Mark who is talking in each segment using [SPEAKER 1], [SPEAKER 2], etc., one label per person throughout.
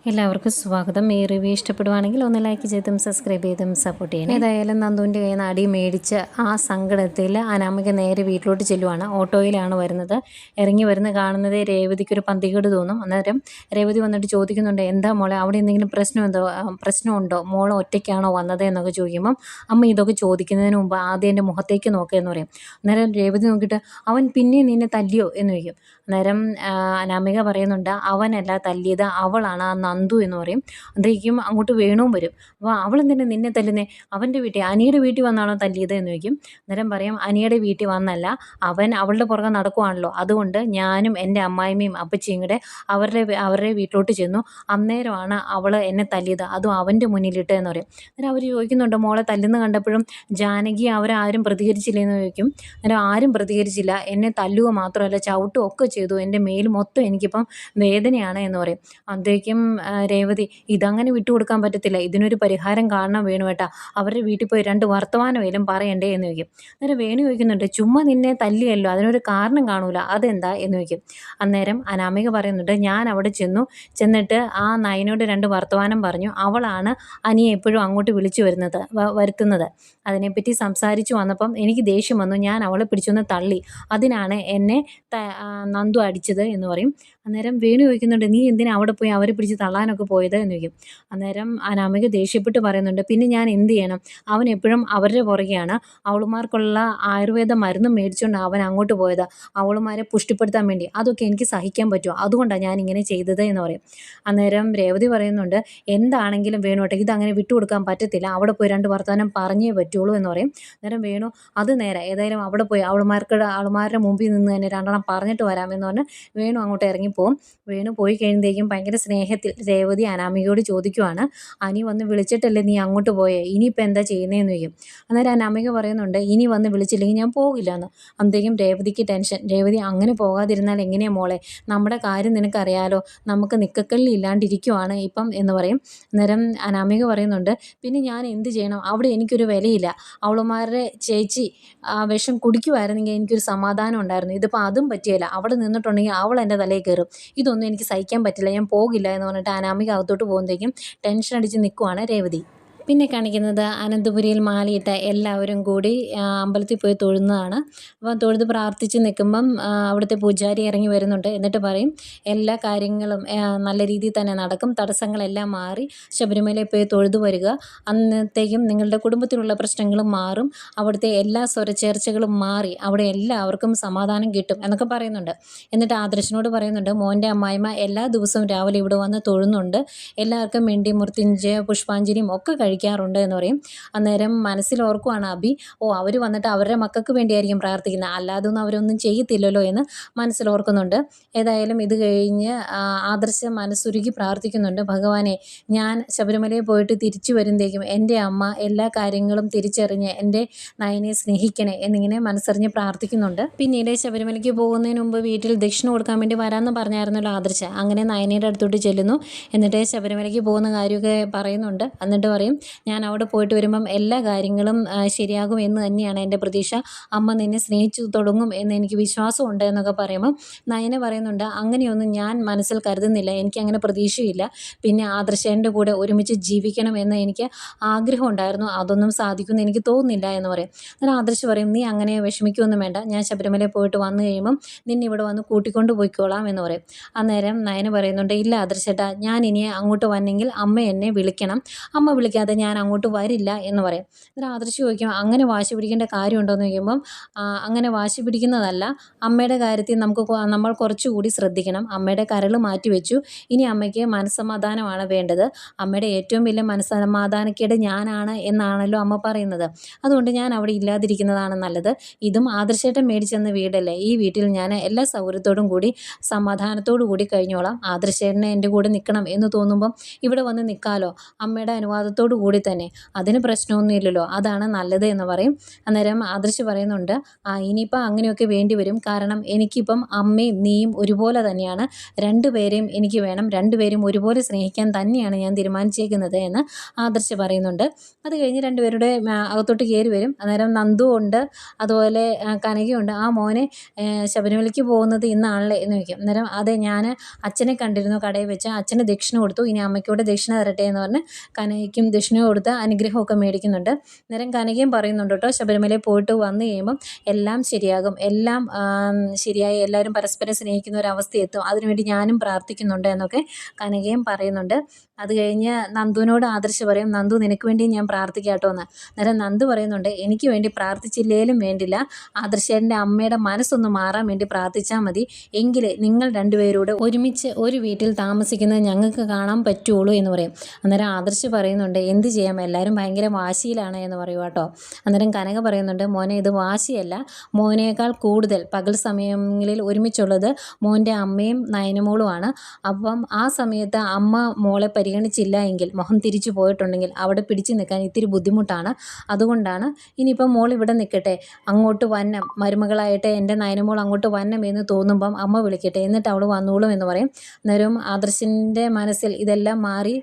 [SPEAKER 1] എല്ലാവർക്കും സ്വാഗതം. ഈ റിവ്യൂ ഇഷ്ടപ്പെടുവാണെങ്കിൽ ഒന്ന് ലൈക്ക് ചെയ്തും സബ്സ്ക്രൈബ് ചെയ്തും സപ്പോർട്ട് ചെയ്യണം. ഏതായാലും നന്ദുവിൻ്റെ കയ്യിൽ നിന്ന് അടി മേടിച്ച് ആ സങ്കടത്തിൽ അനാമിക നേരെ വീട്ടിലോട്ട് ചെല്ലുവാണ്. ഓട്ടോയിലാണ് വരുന്നത്. ഇറങ്ങി വരുന്ന കാണുന്നത് രേവതിക്കൊരു പന്തികേട് തോന്നും. അന്നേരം രേവതി വന്നിട്ട് ചോദിക്കുന്നുണ്ട്, എന്താ മോളെ അവിടെ എന്തെങ്കിലും പ്രശ്നമുണ്ടോ, മോൾ ഒറ്റയ്ക്കാണോ വന്നത് എന്നൊക്കെ ചോദിക്കുമ്പം അമ്മ ഇതൊക്കെ ചോദിക്കുന്നതിന് മുമ്പ് ആദ്യം എൻ്റെ മുഖത്തേക്ക് നോക്കുകയെന്ന് പറയും. അന്നേരം രേവതി നോക്കിയിട്ട് അവൻ പിന്നെ നിന്നെ തല്ലിയോ എന്ന് ചോദിക്കും. അന്നേരം അനാമിക പറയുന്നുണ്ട്, അവനല്ല തല്ലിയത്, അവളാണ് ആ നന്ദു എന്ന് പറയും. അന്തേക്കും അങ്ങോട്ട് വേണുവും വരും. അപ്പോൾ അവളെന്തിനാ നിന്നെ തല്ലുന്നേ, അവൻ്റെ വീട്ടിൽ അനിയുടെ വീട്ടിൽ വന്നാണോ തല്ലിയത് എന്ന് ചോദിക്കും. അന്നേരം പറയും, അനിയുടെ വീട്ടിൽ വന്നല്ല, അവൻ അവളുടെ പുറകെ നടക്കുവാണല്ലോ, അതുകൊണ്ട് ഞാനും എൻ്റെ അമ്മായിമ്മയും അപ്പച്ചിയും കൂടെ അവരുടെ വീട്ടിലോട്ട് ചെന്നു. അന്നേരമാണ് അവൾ എന്നെ തല്ലിയത്, അതും അവൻ്റെ മുന്നിലിട്ട് എന്ന് പറയും. അന്നേരം അവർ ചോദിക്കുന്നുണ്ട്, മോളെ തല്ലുന്ന കണ്ടപ്പോഴും ജാനകി അവരാരും പ്രതികരിച്ചില്ലെന്ന് ചോദിക്കും. അന്നേരം ആരും പ്രതികരിച്ചില്ല, എന്നെ തല്ലുക മാത്രമല്ല ചവിട്ടുക ഒക്കെ ചെയ്തു, എൻ്റെ മേൽ മൊത്തം എനിക്കിപ്പം വേദനയാണ് എന്ന് പറയും. അന്തേക്കും രേവതി, ഇതങ്ങനെ വിട്ടുകൊടുക്കാൻ പറ്റത്തില്ല, ഇതിനൊരു പരിഹാരം കാണണം വേണു ഏട്ടാ, അവരുടെ വീട്ടിൽ പോയി 2 വർത്തമാനമേലും പറയണ്ടേ എന്ന് ചോദിക്കും. അന്നേരം വേണു ചോദിക്കുന്നുണ്ട്, ചുമ്മാ നിന്നെ തല്ലിയല്ലോ, അതിനൊരു കാരണം കാണൂല, അതെന്താ എന്ന് ചോദിക്കും. അന്നേരം അനാമിക പറയുന്നുണ്ട്, ഞാൻ അവിടെ ചെന്നിട്ട് ആ നയനോട് 2 വർത്തമാനം പറഞ്ഞു, അവളാണ് അനിയെ എപ്പോഴും അങ്ങോട്ട് വിളിച്ചു വരുത്തുന്നത്. അതിനെപ്പറ്റി സംസാരിച്ചു വന്നപ്പം എനിക്ക് ദേഷ്യം വന്നു, ഞാൻ അവളെ പിടിച്ചൊന്ന് തള്ളി, അതിനാണ് എന്നെ നന്ദു അടിച്ചത് എന്ന് പറയും. അന്നേരം വേണു ചോദിക്കുന്നുണ്ട്, നീ എന്തിനാ അവിടെ പോയി അവരെ പിടിച്ച് തള്ളാനൊക്കെ പോയത് എന്ന് ചോദിക്കും. അന്നേരം അനാമിക ദേഷ്യപ്പെട്ട് പറയുന്നുണ്ട്, പിന്നെ ഞാൻ എന്ത് ചെയ്യണം, അവൻ എപ്പോഴും അവരുടെ പുറകെയാണ്, അവളുമാർക്കുള്ള ആയുർവേദ മരുന്നും മേടിച്ചുകൊണ്ട് അവൻ അങ്ങോട്ട് പോയത്, അവളുമാരെ പുഷ്ടിപ്പെടുത്താൻ വേണ്ടി, അതൊക്കെ എനിക്ക് സഹിക്കാൻ പറ്റുമോ, അതുകൊണ്ടാണ് ഞാൻ ഇങ്ങനെ ചെയ്തത് എന്ന് പറയും. അന്നേരം രേവതി പറയുന്നുണ്ട്, എന്താണെങ്കിലും വേണുട്ടെ, ഇതങ്ങനെ വിട്ടുകൊടുക്കാൻ പറ്റത്തില്ല, അവിടെ പോയി 2 വർത്തമാനം പറഞ്ഞേ പറ്റുള്ളൂ എന്ന് പറയും. അന്നേരം വേണു, അത് നേരെ, ഏതായാലും അവിടെ പോയി അവളുമാരുടെ മുമ്പിൽ നിന്ന് തന്നെ 2 പറഞ്ഞിട്ട് വരാമെന്ന് പറഞ്ഞ് വേണു അങ്ങോട്ട് ഇറങ്ങിപ്പോവും. വേണു പോയി കഴിയുമ്പോഴേക്കും ഭയങ്കര സ്നേഹത്തിൽ രേവതി അനാമികയോട് ചോദിക്കുവാണ്, അനി വന്ന് വിളിച്ചിട്ടല്ലേ നീ അങ്ങോട്ട് പോയേ, ഇനിയിപ്പോൾ എന്താ ചെയ്യുന്നതെന്ന് ചോദിക്കും. അന്നേരം അനാമിക പറയുന്നുണ്ട്, ഇനി വന്ന് വിളിച്ചില്ലെങ്കിൽ ഞാൻ പോകില്ല എന്ന്. അന്നേരം രേവതിക്ക് ടെൻഷൻ. രേവതി, അങ്ങനെ പോകാതിരുന്നാൽ എങ്ങനെയാ മോളെ, നമ്മുടെ കാര്യം നിനക്കറിയാലോ, നമുക്ക് നിക്കക്കള്ളി ഇല്ലാണ്ടിരിക്കുവാണ് ഇപ്പം എന്ന് പറയും. അന്നേരം അനാമിക പറയുന്നുണ്ട്, പിന്നെ ഞാൻ എന്ത് ചെയ്യണം, അവിടെ എനിക്കൊരു വിലയില്ല, അവളുമാരുടെ ചേച്ചി വിഷം കുടിക്കുമായിരുന്നെങ്കിൽ എനിക്കൊരു സമാധാനം ഉണ്ടായിരുന്നു, ഇതിപ്പോൾ അതും പറ്റിയല്ല, അവിടെ നിന്നിട്ടുണ്ടെങ്കിൽ അവൾ എൻ്റെ തലയിൽ കയറും, ഇതൊന്നും എനിക്ക് സഹിക്കാൻ പറ്റില്ല, ഞാൻ പോകില്ല എന്ന് പറഞ്ഞിട്ട് അനാമിക അകത്തോട്ട് പോകുമ്പോഴേക്കും ടെൻഷൻ അടിച്ച് നിൽക്കുവാണ് രേവതി. പിന്നെ കാണിക്കുന്നത് അനന്തപുരിയിൽ മാലയിട്ട എല്ലാവരും കൂടി അമ്പലത്തിൽ പോയി തൊഴുന്നതാണ്. അപ്പോൾ തൊഴുത് പ്രാർത്ഥിച്ച് നിൽക്കുമ്പം അവിടുത്തെ പൂജാരി ഇറങ്ങി വരുന്നുണ്ട്. എന്നിട്ട് പറയും, എല്ലാ കാര്യങ്ങളും നല്ല രീതിയിൽ തന്നെ നടക്കും, തടസ്സങ്ങളെല്ലാം മാറി ശബരിമലയിൽ പോയി തൊഴുതു വരിക, അന്നത്തേക്കും നിങ്ങളുടെ കുടുംബത്തിലുള്ള പ്രശ്നങ്ങളും മാറും, അവിടുത്തെ എല്ലാ സ്വരച്ചേർച്ചകളും മാറി അവിടെ എല്ലാവർക്കും സമാധാനം കിട്ടും എന്നൊക്കെ പറയുന്നുണ്ട്. എന്നിട്ട് ആദർശനോട് പറയുന്നുണ്ട്, മോൻ്റെ അമ്മായിമ്മ എല്ലാ ദിവസവും രാവിലെ ഇവിടെ വന്ന് തൊഴുന്നുണ്ട്, എല്ലാവർക്കും വേണ്ടി മൃത്യുഞ്ജയ പുഷ്പാഞ്ജലിയും ഒക്കെ കഴിക്കാറുണ്ട് എന്ന് പറയും. അന്നേരം മനസ്സിൽ ഓർക്കുവാണ് അഭി, അവർ വന്നിട്ട് അവരുടെ മക്കൾക്ക് വേണ്ടിയായിരിക്കും പ്രാർത്ഥിക്കുന്നത്, അല്ലാതെ ഒന്നും അവരൊന്നും ചെയ്യത്തില്ലല്ലോ എന്ന് മനസ്സിൽ ഓർക്കുന്നുണ്ട്. ഏതായാലും ഇത് കഴിഞ്ഞ് ആദർശ മനസ്സുരുകി പ്രാർത്ഥിക്കുന്നുണ്ട്, ഭഗവാനെ, ഞാൻ ശബരിമലയിൽ പോയിട്ട് തിരിച്ചു വരുമ്പോഴേക്കും എൻ്റെ അമ്മ എല്ലാ കാര്യങ്ങളും തിരിച്ചറിഞ്ഞ് എൻ്റെ നയനെ സ്നേഹിക്കണേ എന്നിങ്ങനെ മനസ്സറിഞ്ഞ് പ്രാർത്ഥിക്കുന്നുണ്ട്. പിന്നീട് ശബരിമലയ്ക്ക് പോകുന്നതിന് മുമ്പ് വീട്ടിൽ ദക്ഷിണ കൊടുക്കാൻ വേണ്ടി വരാമെന്ന് പറഞ്ഞായിരുന്നല്ലോ ആദർശ, അങ്ങനെ നയനയുടെ അടുത്തോട്ട് ചെല്ലുന്നു. എന്നിട്ട് ശബരിമലയ്ക്ക് പോകുന്ന കാര്യമൊക്കെ പറയുന്നുണ്ട്. എന്നിട്ട് പറയും, ഞാൻ അവിടെ പോയിട്ട് വരുമ്പം എല്ലാ കാര്യങ്ങളും ശരിയാകും എന്ന് തന്നെയാണ് എൻ്റെ പ്രതീക്ഷ, അമ്മ നിന്നെ സ്നേഹിച്ചു തുടങ്ങും എന്ന് എനിക്ക് വിശ്വാസമുണ്ട് എന്നൊക്കെ പറയുമ്പം നയന പറയുന്നുണ്ട്, അങ്ങനെയൊന്നും ഞാൻ മനസ്സിൽ കരുതുന്നില്ല, എനിക്കങ്ങനെ പ്രതീക്ഷയില്ല, പിന്നെ ആദർശേൻ്റെ കൂടെ ഒരുമിച്ച് ജീവിക്കണം എന്ന് എനിക്ക് ആഗ്രഹമുണ്ടായിരുന്നു, അതൊന്നും സാധിക്കുമെന്ന് എനിക്ക് തോന്നുന്നില്ല എന്ന് പറയും. എന്നാൽ ആദർശ് പറയും, നീ അങ്ങനെ വിഷമിക്കുകയൊന്നും വേണ്ട, ഞാൻ ശബരിമലയിൽ പോയിട്ട് വന്നു കഴിയുമ്പം നിന്നെ ഇവിടെ വന്ന് കൂട്ടിക്കൊണ്ട് പോയിക്കോളാം എന്ന് പറയും. അന്നേരം നയന പറയുന്നുണ്ട്, ഇല്ല ആദർശേട്ടാ, ഞാൻ ഇനി അങ്ങോട്ട് വന്നെങ്കിൽ അമ്മ എന്നെ വിളിക്കണം, അമ്മ വിളിക്കാതെ ഞാൻ അങ്ങോട്ട് വരില്ല എന്ന് പറയും. എന്നിട്ട് ആദർശ് ചോദിക്കും, അങ്ങനെ വാശി പിടിക്കേണ്ട കാര്യമുണ്ടോ എന്ന് ചോദിക്കുമ്പം അങ്ങനെ വാശി പിടിക്കുന്നതല്ല, അമ്മയുടെ കാര്യത്തിൽ നമ്മൾ കുറച്ചുകൂടി ശ്രദ്ധിക്കണം, അമ്മയുടെ കരൾ മാറ്റി വെച്ചു, ഇനി അമ്മയ്ക്ക് മനസ്സമാധാനമാണ് വേണ്ടത്, അമ്മയുടെ ഏറ്റവും വലിയ മനസ്സമാധാനക്കേട് ഞാനാണ് എന്നാണല്ലോ അമ്മ പറയുന്നത്, അതുകൊണ്ട് ഞാൻ അവിടെ ഇല്ലാതിരിക്കുന്നതാണ് നല്ലത്, ഇതും ആദർശേട്ടൻ മേടിച്ചെന്ന വീടല്ലേ, ഈ വീട്ടിൽ ഞാൻ എല്ലാ സൗകര്യത്തോടും കൂടി സമാധാനത്തോടു കൂടി കഴിഞ്ഞോളാം, ആദർശേട്ടനെ എൻ്റെ കൂടെ നിൽക്കണം എന്ന് തോന്നുമ്പം ഇവിടെ വന്ന് നിൽക്കാമല്ലോ, അമ്മയുടെ അനുവാദത്തോടു കൂടി കൂടി തന്നെ, അതിന് പ്രശ്നമൊന്നുമില്ലല്ലോ, അതാണ് നല്ലത് എന്ന് പറയും. അന്നേരം ആദർശ് പറയുന്നുണ്ട്, ഇനിയിപ്പോൾ അങ്ങനെയൊക്കെ വേണ്ടി വരും, കാരണം എനിക്കിപ്പം അമ്മയും നീയും ഒരുപോലെ തന്നെയാണ്, രണ്ടുപേരെയും എനിക്ക് വേണം, രണ്ടുപേരും ഒരുപോലെ സ്നേഹിക്കാൻ തന്നെയാണ് ഞാൻ തീരുമാനിച്ചേക്കുന്നത് എന്ന് ആദർശ് പറയുന്നുണ്ട്. അത് കഴിഞ്ഞ് രണ്ടുപേരുടെ അകത്തോട്ട് കയറി വരും. അന്നേരം നന്ദു ഉണ്ട്, അതുപോലെ കനകയുണ്ട്. ആ മോനെ ശബരിമലയ്ക്ക് പോകുന്നത് ഇന്നാണല്ലേ എന്ന് ചോദിക്കും. അന്നേരം അതെ, ഞാൻ അച്ഛനെ കണ്ടിരുന്നു കടയിൽ വെച്ച്, അച്ഛന് ദക്ഷിണ കൊടുത്തു, ഇനി അമ്മയ്ക്കൂടെ ദക്ഷിണ തരട്ടെ എന്ന് പറഞ്ഞ് കനകയ്ക്കും ദക്ഷിണ കൊടുത്ത് അനുഗ്രഹമൊക്കെ മേടിക്കുന്നുണ്ട്. അന്നേരം കനകയും പറയുന്നുണ്ട് കേട്ടോ, ശബരിമലയിൽ പോയിട്ട് വന്നു കഴിയുമ്പം എല്ലാം ശരിയാകും, എല്ലാം ശരിയായി എല്ലാവരും പരസ്പരം സ്നേഹിക്കുന്ന ഒരവസ്ഥ എത്തും, അതിനുവേണ്ടി ഞാനും പ്രാർത്ഥിക്കുന്നുണ്ട് എന്നൊക്കെ കനകയും പറയുന്നുണ്ട്. അത് കഴിഞ്ഞ് നന്ദുവിനോട് ആദർശ് പറയും, നന്ദു നിനക്ക് വേണ്ടി ഞാൻ പ്രാർത്ഥിക്കാം കേട്ടോ എന്ന്. അന്നേരം നന്ദു പറയുന്നുണ്ട്, എനിക്ക് വേണ്ടി പ്രാർത്ഥിച്ചില്ലേലും വേണ്ടില്ല, ആദർശേൻ്റെ അമ്മയുടെ മനസ്സൊന്ന് മാറാൻ വേണ്ടി പ്രാർത്ഥിച്ചാൽ മതി, എങ്കിൽ നിങ്ങൾ രണ്ടുപേരോട് ഒരുമിച്ച് ഒരു വീട്ടിൽ താമസിക്കുന്നത് ഞങ്ങൾക്ക് കാണാൻ പറ്റുള്ളൂ എന്ന് പറയും. അന്നേരം ആദർശ് പറയുന്നുണ്ട്, എന്ത് ചെയ്യാം, എല്ലാവരും ഭയങ്കര വാശിയിലാണ് എന്ന് പറയുക കേട്ടോ. അന്നേരം കനക പറയുന്നുണ്ട്, മോനെ ഇത് വാശിയല്ല, മോനേക്കാൾ കൂടുതൽ പകൽ സമയങ്ങളിൽ ഒരുമിച്ചുള്ളത് മോൻ്റെ അമ്മയും നയനമോളുമാണ്. അപ്പം ആ സമയത്ത് അമ്മ മോളെ പരിഗണിച്ചില്ല എങ്കിൽ, മുഖം തിരിച്ചു പോയിട്ടുണ്ടെങ്കിൽ അവിടെ പിടിച്ചു നിൽക്കാൻ ഇത്തിരി ബുദ്ധിമുട്ടാണ്. അതുകൊണ്ടാണ് ഇനിയിപ്പം മോൾ ഇവിടെ നിൽക്കട്ടെ, അങ്ങോട്ട് വന്നം, മരുമകളായിട്ട് എൻ്റെ നയനമോൾ അങ്ങോട്ട് വന്നം എന്ന് തോന്നുമ്പം അമ്മ വിളിക്കട്ടെ, എന്നിട്ട് അവൾ വന്നോളും എന്ന് പറയും. അന്നേരം ആദർശിൻ്റെ മനസ്സിൽ ഇതെല്ലാം മാറി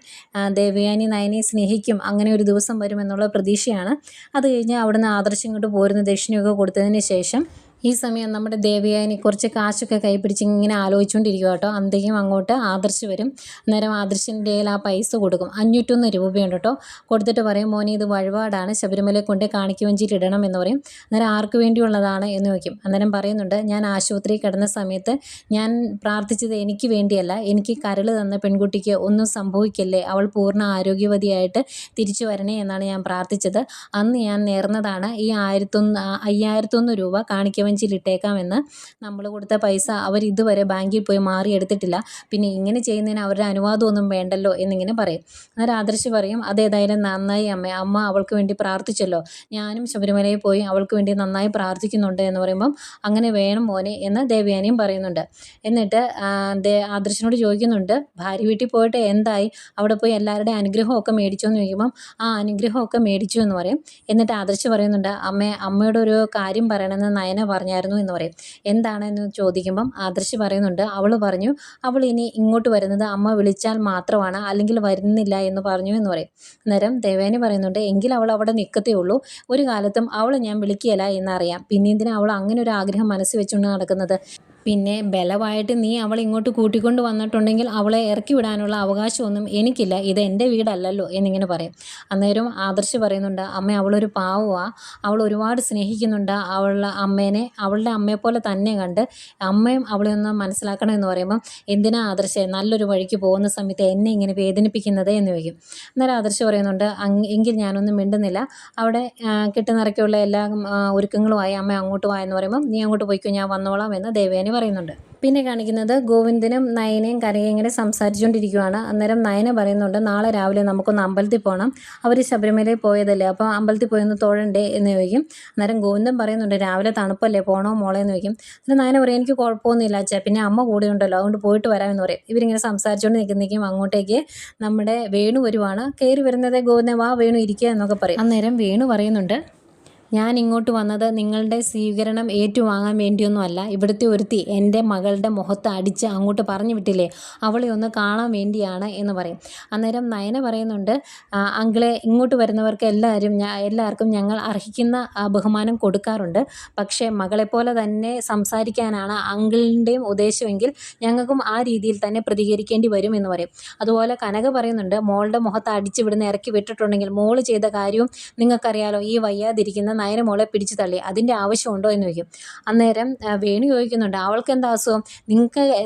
[SPEAKER 1] ദേവയാനി നയനയെ സ്നേഹിക്കും, അങ്ങനെ ഒരു ദിവസം വരുമെന്നുള്ള പ്രതീക്ഷയാണ്. അത് കഴിഞ്ഞ് അവിടുന്ന് ആദർശം ഇങ്ങോട്ട് പോരുന്ന ദക്ഷിണയൊക്കെ കൊടുത്തതിന് ശേഷം ഈ സമയം നമ്മുടെ ദേവയാനി കുറച്ച് കാശൊക്കെ കൈപ്പിടിച്ച് ഇങ്ങനെ ആലോചിച്ചുകൊണ്ടിരിക്കുക കേട്ടോ. അന്തേക്കും അങ്ങോട്ട് ആദർശ് വരും. അന്നേരം ആദർശിൻ്റെ കയ്യിൽ ആ പൈസ കൊടുക്കും, 501 രൂപയുണ്ട് കേട്ടോ. കൊടുത്തിട്ട് പറയും, മോനെ ഇത് വഴിപാടാണ്, ശബരിമലയെ കൊണ്ട് കാണിക്കുവഞ്ചിയിൽ ഇടണം എന്ന് പറയും. അന്നേരം ആർക്ക് വേണ്ടിയുള്ളതാണ് എന്ന് ചോദിക്കും. അന്നേരം പറയുന്നുണ്ട്, ഞാൻ ആശുപത്രിയിൽ കിടന്ന സമയത്ത് ഞാൻ പ്രാർത്ഥിച്ചത് എനിക്ക് വേണ്ടിയല്ല, എനിക്ക് കരൾ തന്ന പെൺകുട്ടിക്ക് ഒന്നും സംഭവിക്കല്ലേ, അവൾ പൂർണ്ണ ആരോഗ്യവതിയായിട്ട് തിരിച്ചു വരണേ എന്നാണ് ഞാൻ പ്രാർത്ഥിച്ചത്. അന്ന് ഞാൻ നേർന്നതാണ് ഈ 501 രൂപ കാണിക്കുവഞ്ചി ഇട്ടേക്കാമെന്ന്. നമ്മൾ കൊടുത്ത പൈസ അവർ ഇതുവരെ ബാങ്കിൽ പോയി മാറി എടുത്തിട്ടില്ല, പിന്നെ ഇങ്ങനെ ചെയ്യുന്നതിന് അവരുടെ അനുവാദമൊന്നും വേണ്ടല്ലോ എന്നിങ്ങനെ പറയും. അന്നേരം ആദർശ് പറയും, അതേതായാലും നന്നായി അമ്മ അവൾക്ക് വേണ്ടി പ്രാർത്ഥിച്ചല്ലോ, ഞാനും ശബരിമലയിൽ പോയി അവൾക്ക് വേണ്ടി നന്നായി പ്രാർത്ഥിക്കുന്നുണ്ട് എന്ന് പറയുമ്പം അങ്ങനെ വേണം മോനെ എന്ന് ദേവയാനിയും പറയുന്നുണ്ട്. എന്നിട്ട് ആദർശിനോട് ചോദിക്കുന്നുണ്ട്, ഭാര്യ വീട്ടിൽ പോയിട്ട് എന്തായി, അവിടെ പോയി എല്ലാവരുടെയും അനുഗ്രഹമൊക്കെ മേടിച്ചോ എന്ന് ചോദിക്കുമ്പം ആ അനുഗ്രഹമൊക്കെ മേടിച്ചു എന്ന് പറയും. എന്നിട്ട് ആദർശ് പറയുന്നുണ്ട്, അമ്മയോട് ഒരു കാര്യം പറയണമെന്ന് നയന പറഞ്ഞായിരുന്നു എന്ന് പറയും. എന്താണെന്ന് ചോദിക്കുമ്പം ആദർശ് പറയുന്നുണ്ട്, അവൾ പറഞ്ഞു അവൾ ഇനി ഇങ്ങോട്ട് വരുന്നത് അമ്മ വിളിച്ചാൽ മാത്രമാണ്, അല്ലെങ്കിൽ വരുന്നില്ല എന്ന് പറഞ്ഞു എന്ന് പറയും. അന്നേരം ദേവയാനി പറയുന്നുണ്ട്, എങ്കിൽ അവൾ അവിടെ നിൽക്കത്തേ ഉള്ളൂ, ഒരു കാലത്തും അവൾ ഞാൻ വിളിക്കുകയില്ല എന്നറിയാം, പിന്നെ എന്തിനാ അവൾ അങ്ങനെ ഒരു ആഗ്രഹം മനസ്സിൽ വെച്ചുകൊണ്ട് നടക്കുന്നത്, പിന്നെ ബലമായിട്ട് നീ അവളെ ഇങ്ങോട്ട് കൂട്ടിക്കൊണ്ട് വന്നിട്ടുണ്ടെങ്കിൽ അവളെ ഇറക്കി വിടാനുള്ള അവകാശമൊന്നും എനിക്കില്ല, ഇത് എൻ്റെ വീടല്ലല്ലോ എന്നിങ്ങനെ പറയും. അന്നേരം ആദർശ് പറയുന്നുണ്ട്, അമ്മ അവളൊരു പാവമാണ്, അവൾ ഒരുപാട് സ്നേഹിക്കുന്നുണ്ട് അവളുടെ അമ്മേനെ, അവളുടെ അമ്മയെപ്പോലെ തന്നെ കണ്ട് അമ്മയും അവളെ ഒന്ന് മനസ്സിലാക്കണം എന്ന് പറയുമ്പം എന്തിനാ ആദർശ് നല്ലൊരു വഴിക്ക് പോകുന്ന സമയത്ത് എന്നെ ഇങ്ങനെ വേദനിപ്പിക്കുന്നത് എന്ന് ചോദിക്കും. അന്നേരം ആദർശ് പറയുന്നുണ്ട്, എങ്കിൽ ഞാനൊന്നും മിണ്ടുന്നില്ല, അവിടെ കെട്ടുനിറയ്ക്കുള്ള എല്ലാ ഒരുക്കങ്ങളുമായി അമ്മ അങ്ങോട്ട് വാ എന്ന് പറയുമ്പം നീ അങ്ങോട്ട് പോയിക്കോ, ഞാൻ വന്നോളാം എന്ന് ദേവയാനി പറയുന്നുണ്ട്. പിന്നെ കാണിക്കുന്നത് ഗോവിന്ദനും നയനയും കനകയും ഇങ്ങനെ സംസാരിച്ചുകൊണ്ടിരിക്കുകയാണ്. അന്നേരം നയന പറയുന്നുണ്ട്, നാളെ രാവിലെ നമുക്കൊന്ന് അമ്പലത്തിൽ പോകണം, അവർ ശബരിമലയിൽ പോയതല്ലേ, അപ്പോൾ അമ്പലത്തിൽ പോയൊന്ന് തൊഴണ്ടേ എന്ന് ചോദിക്കും. അന്നേരം ഗോവിന്ദൻ പറയുന്നുണ്ട്, രാവിലെ തണുപ്പല്ലേ, പോകണോ മോളെ എന്ന് ചോദിക്കും. അന്നേരം നയന പറയും, എനിക്ക് കുഴപ്പമൊന്നുമില്ല അച്ഛാ, പിന്നെ അമ്മ കൂടെ ഉണ്ടല്ലോ, അതുകൊണ്ട് പോയിട്ട് വരാമെന്ന് പറയും. ഇവരിങ്ങനെ സംസാരിച്ചുകൊണ്ട് നിൽക്കുന്നേക്കും അങ്ങോട്ടേക്ക് നമ്മുടെ വേണു വരുവാണ്. കയറി വരുന്നത് ഗോവിന്ദൻ വാ വേണു ഇരിക്കുക എന്നൊക്കെ പറയും. അന്നേരം വേണു പറയുന്നുണ്ട്, ഞാൻ ഇങ്ങോട്ട് വന്നത് നിങ്ങളുടെ സ്വീകരണം ഏറ്റുവാങ്ങാൻ വേണ്ടിയൊന്നുമല്ല, ഇവിടുത്തെ ഒരുത്തി എൻ്റെ മകളുടെ മുഖത്ത് അടിച്ച് അങ്ങോട്ട് പറഞ്ഞു വിട്ടില്ലേ, അവളെ ഒന്ന് കാണാൻ വേണ്ടിയാണ് എന്ന് പറയും. അന്നേരം നയന പറയുന്നുണ്ട്, അങ്കിളെ ഇങ്ങോട്ട് വരുന്നവർക്ക് എല്ലാവർക്കും ഞങ്ങൾ അർഹിക്കുന്ന ബഹുമാനം കൊടുക്കാറുണ്ട്, പക്ഷേ മകളെപ്പോലെ തന്നെ സംസാരിക്കാനാണ് അങ്കിളിൻ്റെയും ഉദ്ദേശമെങ്കിൽ ഞങ്ങൾക്കും ആ രീതിയിൽ തന്നെ പ്രതികരിക്കേണ്ടി വരും എന്ന് പറയും. അതുപോലെ കനക പറയുന്നുണ്ട്, മോളുടെ മുഖത്ത് അടിച്ച് ഇവിടുന്ന് ഇറക്കി വിട്ടിട്ടുണ്ടെങ്കിൽ മോള് ചെയ്ത കാര്യവും നിങ്ങൾക്കറിയാലോ, ഈ വയ്യാതിരിക്കുന്ന നയന മോളെ പിടിച്ചു തള്ളി, അതിൻ്റെ ആവശ്യമുണ്ടോ എന്ന് ചോദിക്കും. അന്നേരം വേണു ചോദിക്കുന്നുണ്ട്, അവൾക്ക് എന്താ അസുഖം,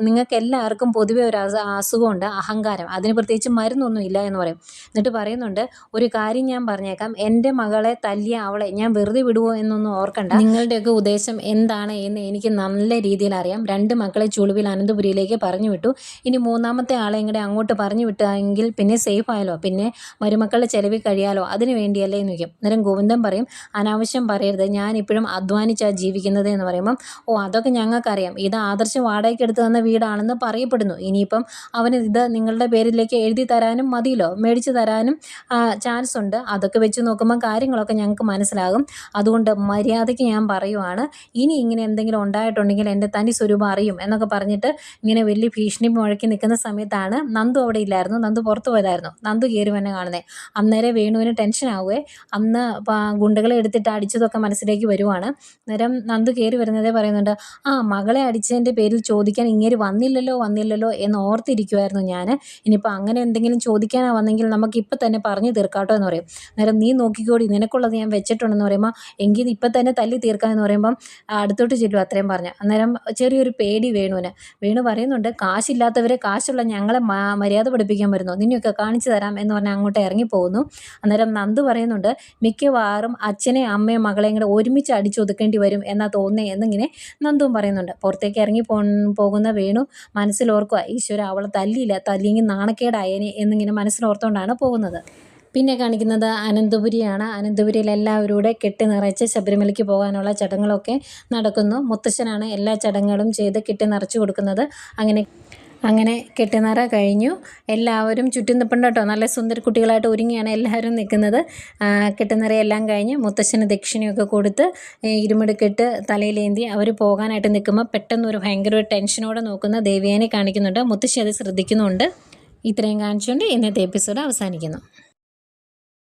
[SPEAKER 1] നിങ്ങൾക്ക് എല്ലാവർക്കും പൊതുവെ ഒരു അസുഖമുണ്ട്, അഹങ്കാരം, അതിന് പ്രത്യേകിച്ച് മരുന്നൊന്നും ഇല്ല എന്ന് പറയും. എന്നിട്ട് പറയുന്നുണ്ട്, ഒരു കാര്യം ഞാൻ പറഞ്ഞേക്കാം, എൻ്റെ മകളെ തല്ലിയ അവളെ ഞാൻ വെറുതെ വിടുവോ എന്നൊന്നും ഓർക്കണ്ട, നിങ്ങളുടെയൊക്കെ ഉദ്ദേശം എന്താണ് എന്ന് എനിക്ക് നല്ല രീതിയിൽ അറിയാം. 2 മക്കളെ ചുളുവിൽ അനന്തപുരിയിലേക്ക് പറഞ്ഞു വിട്ടു, ഇനി 3ാമത്തെ ആളെ ഇങ്ങടെ അങ്ങോട്ട് പറഞ്ഞു വിട്ടെങ്കിൽ പിന്നെ സേഫ് ആയാലോ, പിന്നെ മരുമക്കളുടെ ചെലവിൽ കഴിയാലോ, അതിന് വേണ്ടിയല്ലേ എന്ന് ചോദിക്കും. അന്നേരം ഗോവിന്ദൻ പറയും, അനാവശ്യം അനാവശ്യം പറയരുത്, ഞാനിപ്പോഴും അധ്വാനിച്ചാണ് ജീവിക്കുന്നത് എന്ന് പറയുമ്പം, ഓ അതൊക്കെ ഞങ്ങൾക്കറിയാം, ഇത് ആദർശ് വാടകയ്ക്ക് എടുത്ത് തന്ന വീടാണെന്ന് പറയപ്പെടുന്നു, ഇനിയിപ്പം അവന് ഇത് നിങ്ങളുടെ പേരിലേക്ക് എഴുതി തരാനും മതിയല്ലോ, മേടിച്ച് തരാനും ചാൻസ് ഉണ്ട്. അതൊക്കെ വെച്ച് നോക്കുമ്പോൾ കാര്യങ്ങളൊക്കെ ഞങ്ങൾക്ക് മനസ്സിലാകും. അതുകൊണ്ട് മര്യാദയ്ക്ക് ഞാൻ പറയുവാണ്, ഇനി ഇങ്ങനെ എന്തെങ്കിലും ഉണ്ടായിട്ടുണ്ടെങ്കിൽ എൻ്റെ തനി സ്വരൂപം അറിയും എന്നൊക്കെ പറഞ്ഞിട്ട് ഇങ്ങനെ വലിയ ഭീഷണി മുഴക്കി നിൽക്കുന്ന സമയത്താണ് നന്ദു അവിടെ ഇല്ലായിരുന്നു, നന്ദു പുറത്തു പോയതായിരുന്നു. നന്ദു കയറി വന്നെ കാണുന്നത്. അന്നേരം വേണുവിന് ടെൻഷൻ ആവുകയെ, അന്ന് ഗുണ്ടകളെ എടുത്തിട്ട് അടിച്ചതൊക്കെ മനസ്സിലേക്ക് വരുവാണ്. അന്നേരം നന്ദു കയറി വരുന്നതേ പറയുന്നുണ്ട്, മകളെ അടിച്ചതിൻ്റെ പേരിൽ ചോദിക്കാൻ ഇങ്ങനെ വന്നില്ലല്ലോ എന്ന് ഓർത്തിരിക്കുമായിരുന്നു ഞാൻ. ഇനിയിപ്പോൾ അങ്ങനെ എന്തെങ്കിലും ചോദിക്കാനാണ് വന്നെങ്കിൽ നമുക്ക് ഇപ്പം തന്നെ പറഞ്ഞു തീർക്കാട്ടോ എന്ന് പറയും. അന്നേരം നീ നോക്കിക്കോടി, നിനക്കുള്ളത് ഞാൻ വെച്ചിട്ടുണ്ടെന്ന് പറയുമ്പോൾ, എങ്കിൽ ഇപ്പം തന്നെ തല്ലി തീർക്കാമെന്ന് പറയുമ്പം അടുത്തോട്ട് ചെല്ലും അത്രയും പറഞ്ഞ്. അന്നേരം ചെറിയൊരു പേടി വേണുവിന്. വേണു പറയുന്നുണ്ട്, കാശില്ലാത്തവരെ കാശുള്ള ഞങ്ങളെ മര്യാദ പഠിപ്പിക്കാൻ വരുന്നു, നിന്നെയൊക്കെ കാണിച്ചു തരാം എന്ന് പറഞ്ഞാൽ അങ്ങോട്ട് ഇറങ്ങിപ്പോകുന്നു. അന്നേരം നന്ദു പറയുന്നുണ്ട്, മിക്കവാറും അച്ഛനെയും അമ്മയും മകളെയും കൂടെ ഒരുമിച്ച് അടിച്ചൊതുക്കേണ്ടി വരും എന്നാ തോന്നുന്നേ എന്നിങ്ങനെ നന്ദുവും പറയുന്നുണ്ട്. പുറത്തേക്ക് ഇറങ്ങി പോകുന്ന വേണു മനസ്സിലോർക്കുക, ഈശ്വര അവളെ തല്ലിയെങ്കിൽ നാണക്കേടായേനെ എന്നിങ്ങനെ മനസ്സിലോർത്തുകൊണ്ടാണ് പോകുന്നത്. പിന്നെ കാണിക്കുന്നത് അനന്തപുരിയാണ്. അനന്തപുരിയിൽ എല്ലാവരും കൂടെ കെട്ടി നിറച്ച് ശബരിമലയ്ക്ക് പോകാനുള്ള ചടങ്ങുകളൊക്കെ നടക്കുന്നു. മുത്തശ്ശനാണ് എല്ലാ ചടങ്ങുകളും ചെയ്ത് കെട്ടി നിറച്ച് കൊടുക്കുന്നത്. അങ്ങനെ കെട്ടിനിറ കഴിഞ്ഞു. എല്ലാവരും ചുറ്റും നിൽപ്പുണ്ട് കേട്ടോ. നല്ല സുന്ദരക്കുട്ടികളായിട്ട് ഒരുങ്ങിയാണ് എല്ലാവരും നിൽക്കുന്നത്. കെട്ടിനിറയെല്ലാം കഴിഞ്ഞ് മുത്തശ്ശന് ദക്ഷിണയൊക്കെ കൊടുത്ത് ഇരുമുടിക്കെട്ട് തലയിലേന്തി അവർ പോകാനായിട്ട് നിൽക്കുമ്പോൾ പെട്ടെന്നൊരു ഭയങ്കര ടെൻഷനോടെ നോക്കുന്ന ദേവിയേനെ കാണിക്കുന്നുണ്ട്. മുത്തശ്ശി അത് ശ്രദ്ധിക്കുന്നുണ്ട്. ഇത്രയും കാണിച്ചുകൊണ്ട് ഇന്നത്തെ എപ്പിസോഡ് അവസാനിക്കുന്നു.